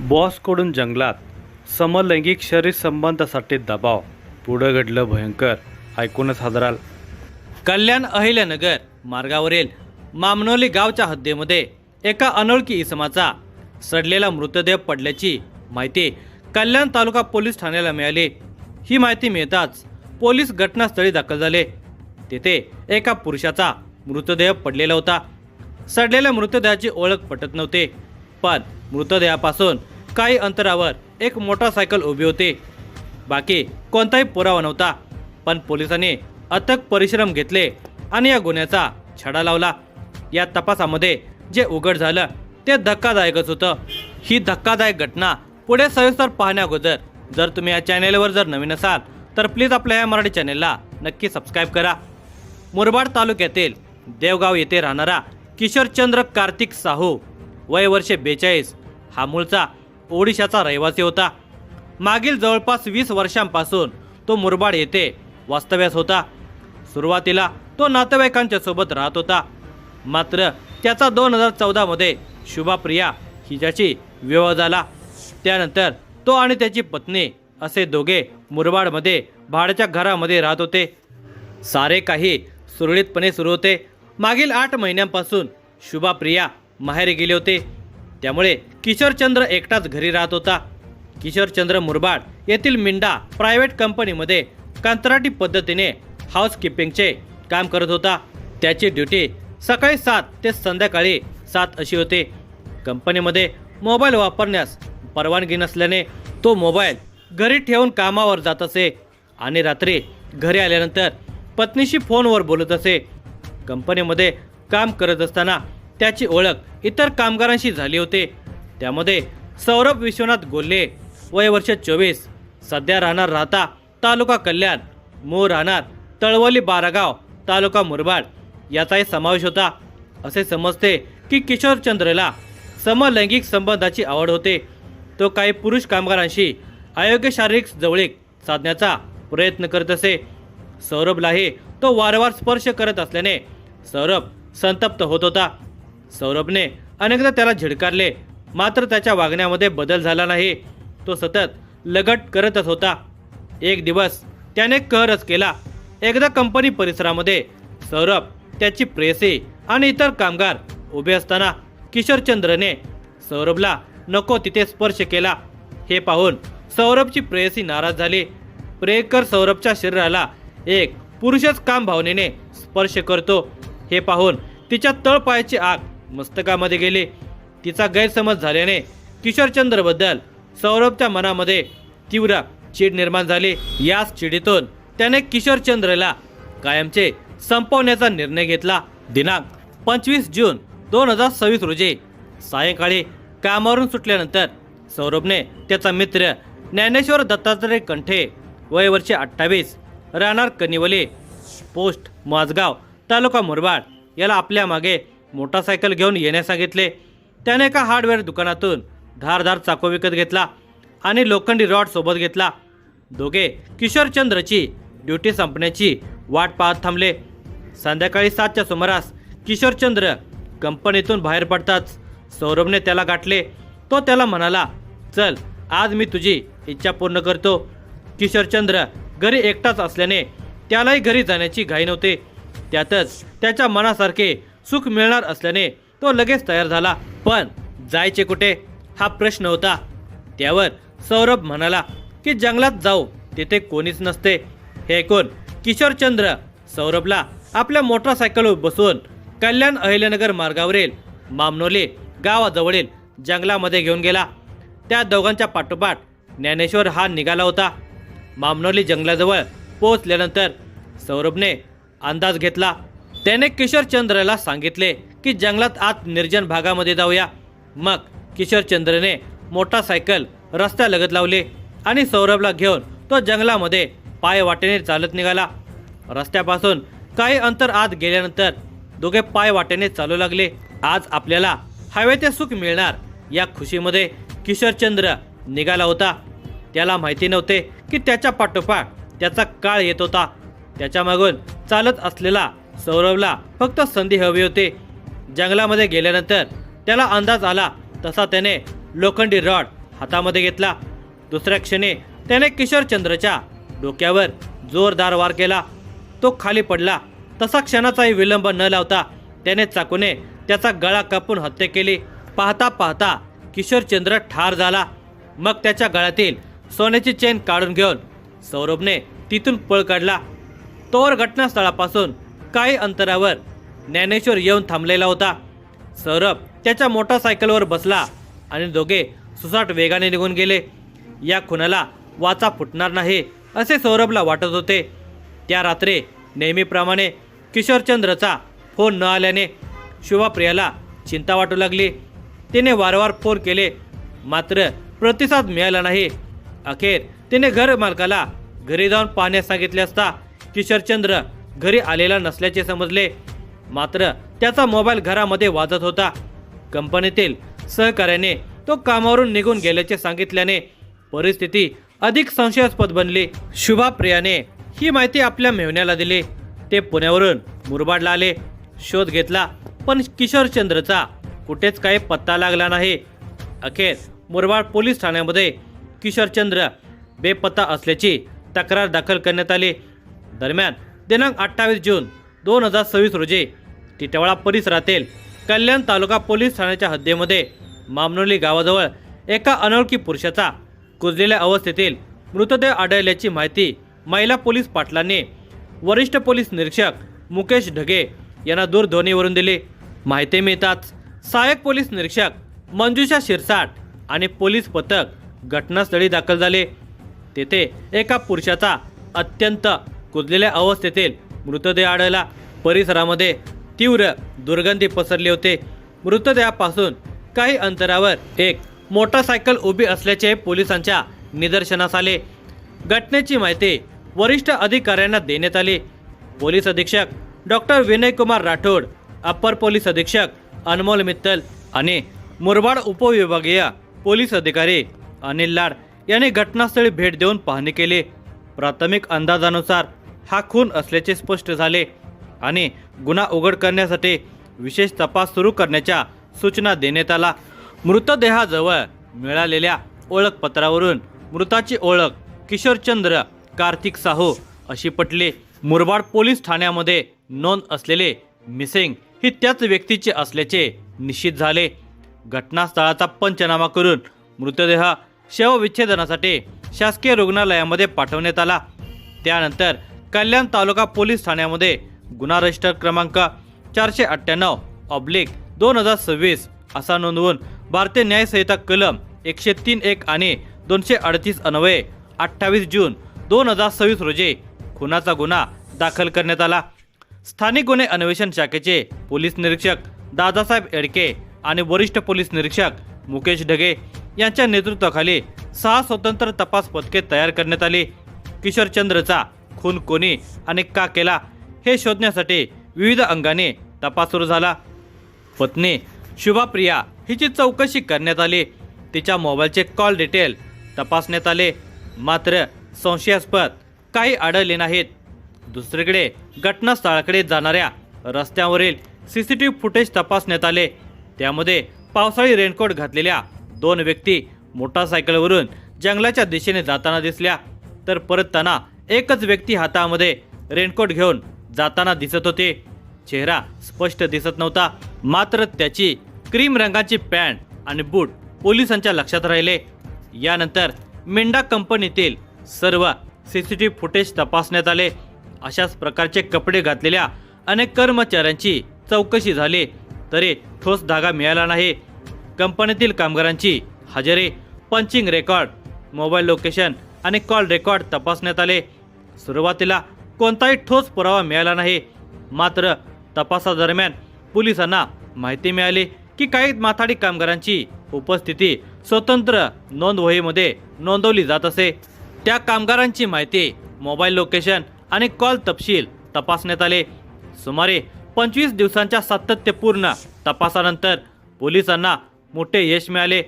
बॉसकडून जंगलात समलैंगिक शरीर संबंधासाठी दबाव, पुढं घडलं भयंकर. ऐकूनच हादराल. कल्याण अहिल्यानगर मार्गावरील मामनोली गावच्या हद्दीमध्ये एका अनोळखी इसमाचा सडलेला मृतदेह पडल्याची माहिती कल्याण तालुका पोलीस ठाण्याला मिळाली. ही माहिती मिळताच पोलीस घटनास्थळी दाखल झाले. तेथे एका पुरुषाचा मृतदेह पडलेला होता. सडलेल्या मृतदेहाची ओळख पटत नव्हते, पण मृतदेहापासून काही अंतरावर एक मोटारसायकल उभी होती. बाकी कोणताही पुरावा नव्हता, पण पोलिसांनी अथक परिश्रम घेतले आणि या गुन्ह्याचा छडा लावला. या तपासामध्ये जे उघड झालं ते धक्कादायकच होतं. ही धक्कादायक घटना पुढे सविस्तर पाहण्या अगोदर जर तुम्ही या चॅनेलवर जर नवीन असाल तर प्लीज आपल्या या मराठी चॅनेलला नक्की सबस्क्राईब करा. मुरबाड तालुक्यातील देवगाव येथे राहणारा किशोरचंद्र कार्तिक साहू, वय वर्षे 42, हा मूळचा ओडिशाचा रहिवासी होता. मागील जवळपास 20 वर्षांपासून तो मुरबाड येथे वास्तव्यास होता. सुरुवातीला तो नातेवाईकांच्या सोबत राहत होता, मात्र त्याचा 2014 मध्ये शुभाप्रिया हिच्याशी विवाह झाला. त्यानंतर तो आणि त्याची पत्नी असे दोघे मुरबाडमध्ये भाड्याच्या घरामध्ये राहत होते. सारे काही सुरळीतपणे सुरू होते. मागील 8 महिन्यांपासून शुभाप्रिया माहेरी गेले होते, त्यामुळे किशोरचंद्र एकटाच घरी राहत होता. किशोरचंद्र मुरबाड येथील मिंडा प्रायव्हेट कंपनीमध्ये कंत्राटी पद्धतीने हाऊसकीपिंगचे काम करत होता. त्याची ड्युटी सकाळी 7 ते संध्याकाळी 7 अशी होते. कंपनीमध्ये मोबाईल वापरण्यास परवानगी नसल्याने तो मोबाईल घरी ठेवून कामावर जात असे आणि रात्री घरी आल्यानंतर पत्नीशी फोनवर बोलत असे. कंपनीमध्ये काम करत असताना त्याची ओळख इतर कामगारांशी झाली होती. त्यामध्ये सौरभ विश्वनाथ गोल्हे, वय वर्ष 24, सध्या राहता तालुका कल्याण, मूळ राहणार तळवली बारागाव, तालुका मुरबाड याचाही समावेश होता. असे समजते की किशोरचंद्रला समलैंगिक संबंधाची आवड होते. तो काही पुरुष कामगारांशी अयोग्य शारीरिक जवळीक साधण्याचा प्रयत्न करत असे. सौरभलाही तो वारंवार स्पर्श करत असल्याने सौरभ संतप्त होत होता. सौरभने अनेकदा त्याला झिडकारले, मात्र त्याच्या वागण्यामध्ये बदल झाला नाही. तो सतत लगट करतच होता. एक दिवस त्याने कहरच केला. एकदा कंपनी परिसरामध्ये सौरभ, त्याची प्रेयसी आणि इतर कामगार उभे असताना किशोरचंद्रने सौरभला नको तिथे स्पर्श केला. हे पाहून सौरभची प्रेयसी नाराज झाली. प्रियकर सौरभच्या शरीराला एक पुरुषच काम भावनेने स्पर्श करतो हे पाहून तिच्या तळपायाची आग मस्तकामध्ये गेली. तिचा गैरसमज झाल्याने किशोरचंद्रबद्दल सौरभच्या मनामध्ये तीव्र चीड निर्माण झाली. याच चिडीतून त्याने किशोरचंद्रला कायमचे संपवण्याचा निर्णय घेतला. दिनांक 25 जून 2026 रोजी सायंकाळी कामावरून सुटल्यानंतर सौरभने त्याचा मित्र ज्ञानेश्वर दत्तात्रय कंठे, वय वर्ष 28, राहणार कनिवली, पोस्ट माझगाव, तालुका मुरबाड याला आपल्या मागे मोटारसायकल घेऊन येण्यास सांगितले. त्याने एका हार्डवेअर दुकानातून धारदार चाकू विकत घेतला आणि लोखंडी रॉड सोबत घेतला. दोघे किशोरचंद्रची ड्युटी संपण्याची वाट पाहत थांबले. संध्याकाळी 7च्या सुमारास किशोरचंद्र कंपनीतून बाहेर पडताच सौरभने त्याला गाठले. तो त्याला म्हणाला, चल आज मी तुझी इच्छा पूर्ण करतो. किशोरचंद्र घरी एकटाच असल्याने त्यालाही घरी जाण्याची घाई नव्हती. त्यातच त्याच्या मनासारखे सुख मिळणार असल्याने तो लगेच तयार झाला. पण जायचे कुठे हा प्रश्न होता. त्यावर सौरभ म्हणाला की जंगलात जाऊ, तिथे कोणीच नसते. हे ऐकून किशोरचंद्र सौरभला आपल्या मोटारसायकलवर बसवून कल्याण अहिल्यानगर मार्गावरील मामनोली गावाजवळील जंगलामध्ये घेऊन गेला. त्या दोघांच्या पाठोपाठ ज्ञानेश्वर हा निघाला होता. मामनोली जंगलाजवळ पोहोचल्यानंतर सौरभने अंदाज घेतला. त्याने किशोरचंद्रला सांगितले की जंगलात आत निर्जन भागामध्ये जाऊया. मग किशोरचंद्रने मोटारसायकल रस्त्यालगत लावली आणि सौरभला घेऊन तो जंगलामध्ये पाय वाटेने चालत निघाला. रस्त्यापासून काही अंतर आत गेल्यानंतर दोघे पाय वाटेने चालू लागले. आज आपल्याला हवे ते सुख मिळणार या खुशीमध्ये किशोरचंद्र निघाला होता. त्याला माहिती नव्हते की त्याच्या पाठोपाठ त्याचा काळ येत होता. त्याच्या मागून चालत असलेला सौरभला फक्त संधी हवी होती. जंगलामध्ये गेल्यानंतर त्याला अंदाज आला तसा त्याने लोखंडी रॉड हातामध्ये घेतला। दुसऱ्या क्षणी त्याने किशोरचंद्रच्या डोक्यावर जोरदार वार केला। तो खाली पडला। तसा क्षणाचाही विलंब न लावता त्याने चाकूने त्याचा गळा कापून हत्या केली। पाहता पाहता किशोरचंद्र ठार झाला। मग त्याच्या गळ्यातील सोन्याची चेन काढून घेऊन सौरभने तिथून पळ काढला। तोवर घटनास्थळापासून काही अंतरावर ज्ञानेश्वर येऊन थांबलेला होता। सौरभ त्याच्या मोटारसायकलवर बसला आणि दोघे सुसाट वेगाने निघून गेले। या खुनाला वाचा फुटणार नाही असे सौरभला वाटत होते। त्या रात्री नेहमीप्रमाणे किशोरचंद्रचा फोन न आल्याने शुभाप्रियाला चिंता वाटू लागली। तिने वारंवार फोन केले मात्र प्रतिसाद मिळाला नाही। अखेर तिने घर मालकाला घरी जाऊन पाहण्यास सांगितले असता किशोरचंद्र घरी आलेला नसल्याचे समजले। मात्र त्याचा मोबाईल घरामध्ये वाजत होता। कंपनीतील सहकार्याने तो कामावरून निघून गेल्याचे सांगितल्याने परिस्थिती अधिक संशयास्पद बनली। शुभाप्रियाने ही माहिती आपल्या मेव्हण्याला दिली। ते पुण्यावरून मुरबाडला आले। शोध घेतला पण किशोरचंद्रचा कुठेच काही पत्ता लागला नाही। अखेर मुरबाड पोलीस ठाण्यामध्ये किशोरचंद्र बेपत्ता असल्याची तक्रार दाखल करण्यात आली। दरम्यान दिनांक 28 जून 2026 रोजी टिटवाळा परिसरातील कल्याण तालुका पोलीस ठाण्याच्या हद्दीमध्ये मामनोली गावाजवळ एका अनोळखी पुरुषाचा कुजलेल्या अवस्थेतील मृतदेह आढळल्याची माहिती महिला पोलीस पाटलांनी वरिष्ठ पोलीस निरीक्षक मुकेश ढगे यांना दूरध्वनीवरून दिली। माहिती मिळताच सहाय्यक पोलीस निरीक्षक मंजुषा शिरसाट आणि पोलीस पथक घटनास्थळी दाखल झाले। तेथे एका पुरुषाचा अत्यंत कुजलेल्या अवस्थेतील मृतदेह आढळला। परिसरामध्ये तीव्र दुर्गंधी पसरली होती। मृतदेहापासून काही अंतरावर एक मोटारसायकल उभी असल्याचे पोलिसांच्या निदर्शनास आले। घटनेची माहिती वरिष्ठ अधिकाऱ्यांना देण्यात आली। पोलीस अधीक्षक doctor Vinaykumar Rathod, upper police अधीक्षक अनमोल मित्तल आणि मुरबाड उपविभागीय पोलीस अधिकारी अनिल लाड यांनी घटनास्थळी भेट देऊन पाहणी केली। प्राथमिक अंदाजानुसार हा खून असल्याचे स्पष्ट झाले आणि गुन्हा उघड करण्यासाठी विशेष तपास सुरू करण्याच्या सूचना देण्यात आला। मृतदेहाजवळ मिळालेल्या ओळखपत्रावरून मृताची ओळख किशोरचंद्र कार्तिक साहू अशी पटली। मुरबाड पोलीस ठाण्यामध्ये नोंद असलेले मिसिंग ही त्याच व्यक्तीचे असल्याचे निश्चित झाले। घटनास्थळाचा पंचनामा करून मृतदेह शवविच्छेदनासाठी शासकीय रुग्णालयामध्ये पाठवण्यात आला। त्यानंतर कल्याण तालुका पोलीस ठाण्यामध्ये गुन्हा रजिस्टर क्रमांक 498/2026 असा नोंदवून भारतीय न्याय संहिता कलम 103(1) आणि 238 अन्वये 28 जून 2026 रोजी खुनाचा गुन्हा दाखल करण्यात आला। स्थानिक गुन्हे अन्वेषण शाखेचे पोलीस निरीक्षक दादासाहेब एडके आणि वरिष्ठ पोलीस निरीक्षक मुकेश ढगे यांच्या नेतृत्वाखाली 6 स्वतंत्र तपास पथके तयार करण्यात आली। किशोरचंद्रचा खून कोणी आणि का केला हे शोधण्यासाठी विविध अंगाने तपास सुरू झाला। पत्नी शुभाप्रिया हिची चौकशी करण्यात आली। तिच्या मोबाईलचे कॉल डिटेल तपासण्यात आले मात्र संशयास्पद काही आढळले नाहीत। दुसरीकडे घटनास्थळाकडे जाणाऱ्या रस्त्यावरील सीसीटीव्ही फुटेज तपासण्यात आले। त्यामध्ये पावसाळी रेनकोट घातलेल्या 2 व्यक्ती मोटारसायकलवरून जंगलाच्या दिशेने जाताना दिसल्या तर परतताना एकच व्यक्ती हातामध्ये रेनकोट घेऊन जाताना दिसत होते। चेहरा स्पष्ट दिसत नव्हता मात्र त्याची क्रीम रंगाची पॅन्ट आणि बूट पोलिसांच्या लक्षात राहिले। यानंतर मिंडा कंपनीतील सर्व सीसीटीव्ही फुटेज तपासण्यात आले। अशाच प्रकारचे कपडे घातलेल्या अनेक कर्मचाऱ्यांची चौकशी झाली तरी ठोस धागा मिळाला नाही। कंपनीतील कामगारांची हजेरी, पंचिंग रेकॉर्ड, मोबाईल लोकेशन आणि कॉल रेकॉर्ड तपासण्यात आले। सुरुवातीला कोणताही ठोस पुरावा मिळाला नाही मात्र तपासादरम्यान पोलिसांना माहिती मिळाली की काही माथाडी कामगारांची उपस्थिती स्वतंत्र नोंदवहीमध्ये नोंदवली जात असे। त्या कामगारांची माहिती, मोबाईल लोकेशन आणि कॉल तपशील तपासण्यात आले। सुमारे 25 दिवसांच्या सातत्यपूर्ण तपासानंतर पोलिसांना मोठे यश मिळाले।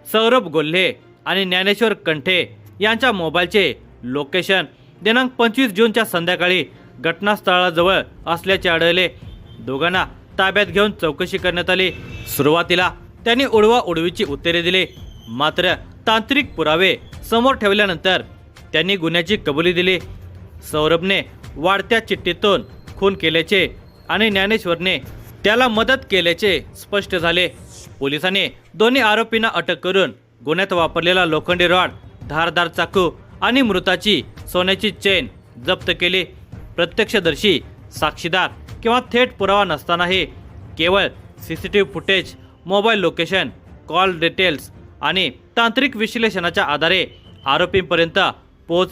सौरभ गोल्हे आणि ज्ञानेश्वर कंठे यांच्या मोबाईलचे लोकेशन दिनांक 25 जूनच्या संध्याकाळी घटनास्थळाजवळ असल्याचे आढळले। दोघांना ताब्यात घेऊन चौकशी करण्यात आली। सुरुवातीला त्यांनी उडवा उडवीची उत्तरे दिली मात्र तांत्रिक पुरावे समोर ठेवल्यानंतर त्यांनी गुन्ह्याची कबुली दिली. सौरभने वाढत्या चिठ्ठीतून खून केल्याचे आणि ज्ञानेश्वरने त्याला मदत केल्याचे स्पष्ट झाले. पोलिसांनी दोन्ही आरोपींना अटक करून गुन्ह्यात वापरलेला लोखंडी रॉड, धारदार चाकू आणि मृताची सोन्याची चेन जप्त केली. प्रत्यक्षदर्शी, साक्षीदार किंवा थेट पुरावा नसतानाही केवळ CCTV footage, mobile location, call details आणि तांत्रिक विश्लेषणाच्या आधारे आरोपींपर्यंत पोहोचणे